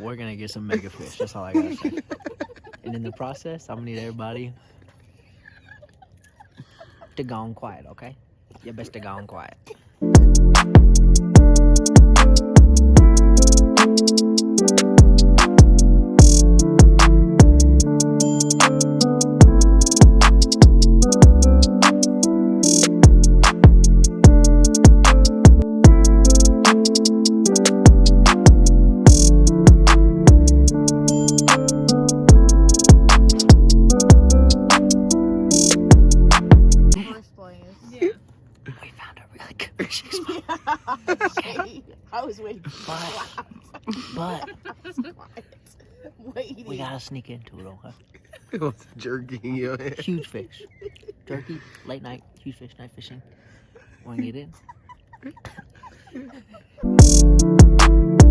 we're gonna get some mega fish. That's all I gotta say. And in the process, I'm gonna need everybody to go on quiet, okay? You best to go on quiet. We found a really good fishing spot. Okay. I was waiting for But waiting. we gotta sneak into it, okay? It was jerky in your head. Huge fish. Jerky, late night, huge fish, night fishing. Wanna get in?